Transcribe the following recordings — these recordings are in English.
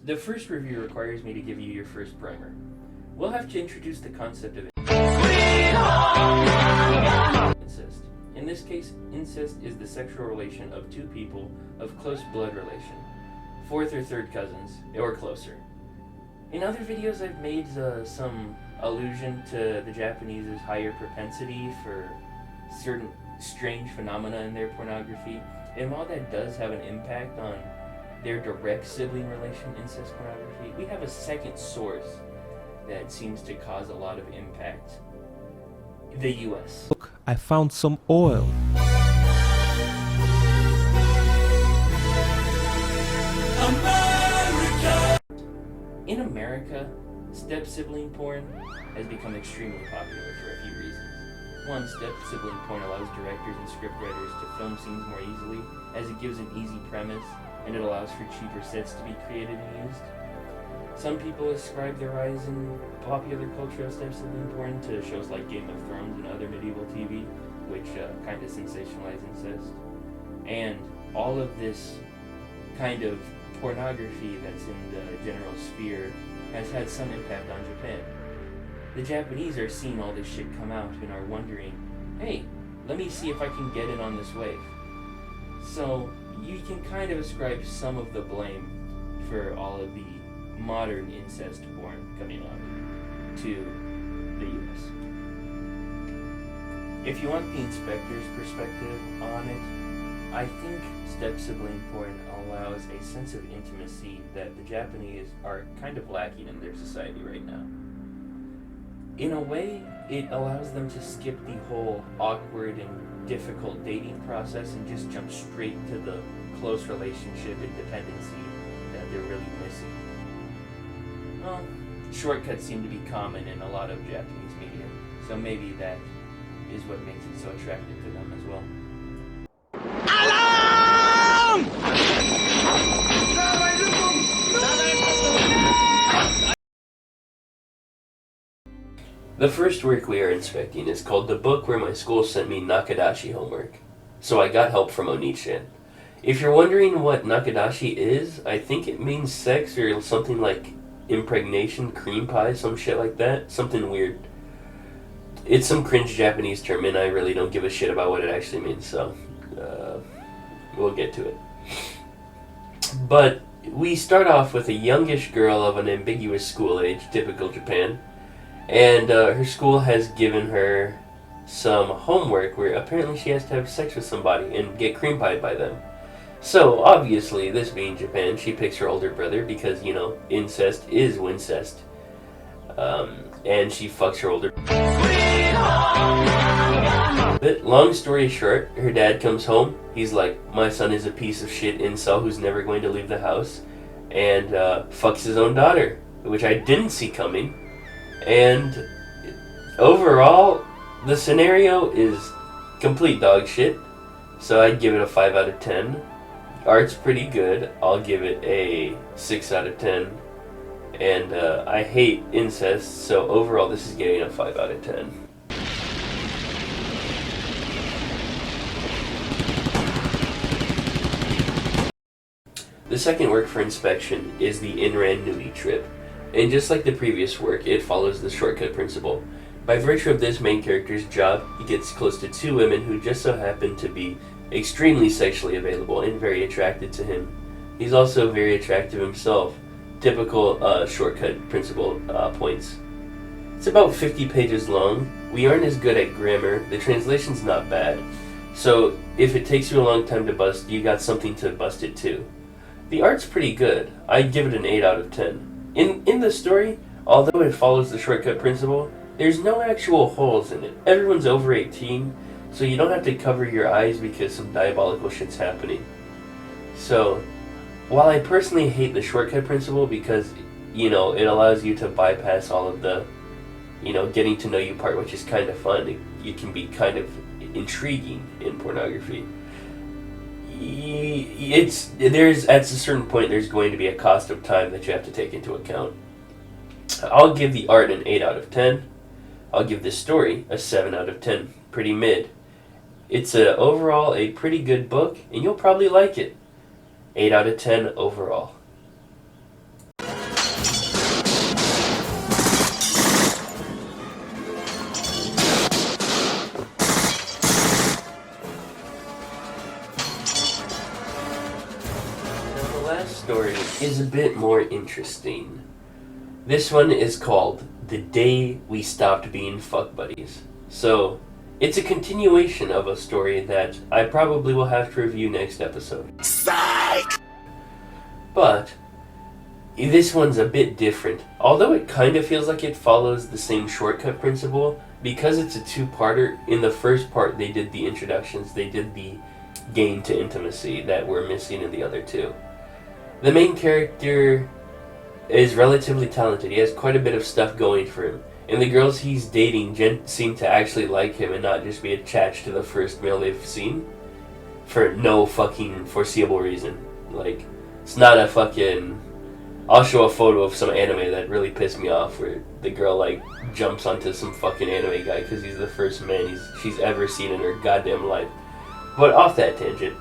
The first review requires me to give you your first primer. We'll have to introduce the concept of incest. In this case, incest is the sexual relation of two people of close blood relation, fourth or third cousins, or closer. In other videos I've made some allusion to the Japanese's higher propensity for certain strange phenomena in their pornography, and while that does have an impact on their direct sibling relation incest pornography, we have a second source that seems to cause a lot of impact. The US. Look, I found some oil. In America, step-sibling porn has become extremely popular for a few reasons. One, step-sibling porn allows directors and scriptwriters to film scenes more easily, as it gives an easy premise, and it allows for cheaper sets to be created and used. Some people ascribe the rise in popular culture of step-sibling porn to shows like Game of Thrones and other medieval TV, which kind of sensationalize incest. And all of this kind of pornography that's in the general sphere has had some impact on Japan. The Japanese are seeing all this shit come out and are wondering, hey, let me see if I can get in on this wave. So you can kind of ascribe some of the blame for all of the modern incest porn coming on to the US. If you want the inspector's perspective on it, I think step-sibling porn allows a sense of intimacy that the Japanese are kind of lacking in their society right now. In a way, it allows them to skip the whole awkward and difficult dating process and just jump straight to the close relationship and dependency that they're really missing. Well, shortcuts seem to be common in a lot of Japanese media, so maybe that is what makes it so attractive to them as well. The first work we are inspecting is called The Book Where My School Sent Me Nakadashi Homework. So I got help from Onichan. If you're wondering what Nakadashi is, I think it means sex or something like impregnation, cream pie, some shit like that. Something weird. It's some cringe Japanese term and I really don't give a shit about what it actually means, so we'll get to it. But we start off with a youngish girl of an ambiguous school age, typical Japan. And her school has given her some homework where apparently she has to have sex with somebody and get cream pied by them. So, obviously, this being Japan, she picks her older brother because, you know, incest is wincest. And she fucks her older brother. Long story short, her dad comes home. He's like, my son is a piece of shit incel who's never going to leave the house. And fucks his own daughter, which I didn't see coming. And overall, the scenario is complete dog shit, so I'd give it a 5 out of 10. Art's pretty good, I'll give it a 6 out of 10. And I hate incest, so overall this is getting a 5 out of 10. The second work for inspection is the Inran Nui trip. And just like the previous work, it follows the shortcut principle. By virtue of this main character's job, he gets close to two women who just so happen to be extremely sexually available and very attracted to him. He's also very attractive himself. Typical shortcut principle points. It's about 50 pages long. We aren't as good at grammar. The translation's not bad. So if it takes you a long time to bust, you got something to bust it to. The art's pretty good. I'd give it an 8 out of 10. In the story, although it follows the shortcut principle, there's no actual holes in it. Everyone's over 18, so you don't have to cover your eyes because some diabolical shit's happening. So, while I personally hate the shortcut principle because, you know, it allows you to bypass all of the, you know, getting to know you part, which is kind of fun. It can be kind of intriguing in pornography. There's at a certain point there's going to be a cost of time that you have to take into account. I'll give the art an 8 out of 10. I'll give this story a 7 out of 10. Pretty mid. It's overall a pretty good book and you'll probably like it. 8 out of 10 overall. last story is a bit more interesting. This one is called The Day We Stopped Being Fuck Buddies. So, it's a continuation of a story that I probably will have to review next episode. Psych! But, this one's a bit different. Although it kind of feels like it follows the same shortcut principle, because it's a two-parter, in the first part they did the introductions, they did the gain to intimacy that we're missing in the other two. The main character is relatively talented. He has quite a bit of stuff going for him. And the girls he's dating seem to actually like him and not just be attached to the first male they've seen for no fucking foreseeable reason. Like, it's not a fucking... I'll show a photo of some anime that really pissed me off where the girl, like, jumps onto some fucking anime guy because he's the first man she's ever seen in her goddamn life. But off that tangent,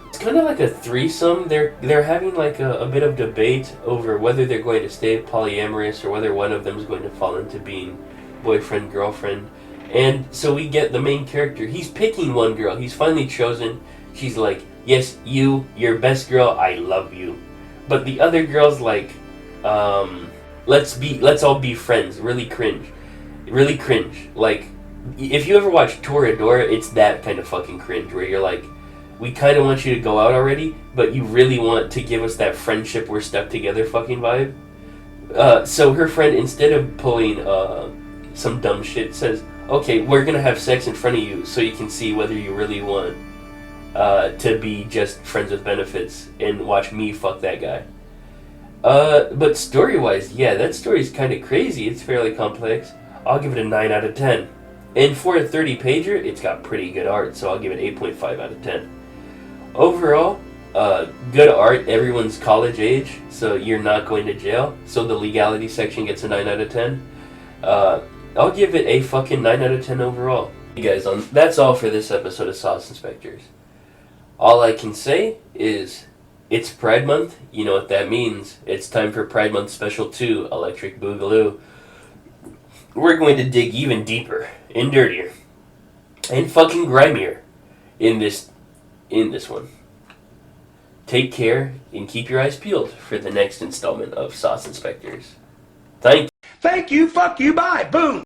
it's kind of like a threesome. They're having like a bit of debate over whether they're going to stay polyamorous or whether one of them is going to fall into being boyfriend, girlfriend. And so we get the main character. He's picking one girl. He's finally chosen. She's like, yes, you're best girl. I love you. But the other girl's like, let's all be friends. Really cringe. Really cringe. Like, if you ever watch Toradora, it's that kind of fucking cringe where you're like, we kind of want you to go out already, but you really want to give us that friendship we're stuck together fucking vibe. So her friend, instead of pulling some dumb shit, says, okay, we're gonna have sex in front of you so you can see whether you really want to be just friends with benefits and watch me fuck that guy. But story-wise, yeah, that story's kind of crazy. It's fairly complex. I'll give it a 9 out of 10. And for a 30-pager, it's got pretty good art, so I'll give it 8.5 out of 10. Overall, good art. Everyone's college age, so you're not going to jail. So the legality section gets a 9 out of 10. I'll give it a fucking 9 out of 10 overall. Hey guys, that's all for this episode of Sauce Inspectors. All I can say is, it's Pride Month. You know what that means. It's time for Pride Month Special 2, Electric Boogaloo. We're going to dig even deeper and dirtier and fucking grimier in this one. Take care and keep your eyes peeled for the next installment of Sauce Inspectors. Thank you. Thank you, fuck you, bye, boom!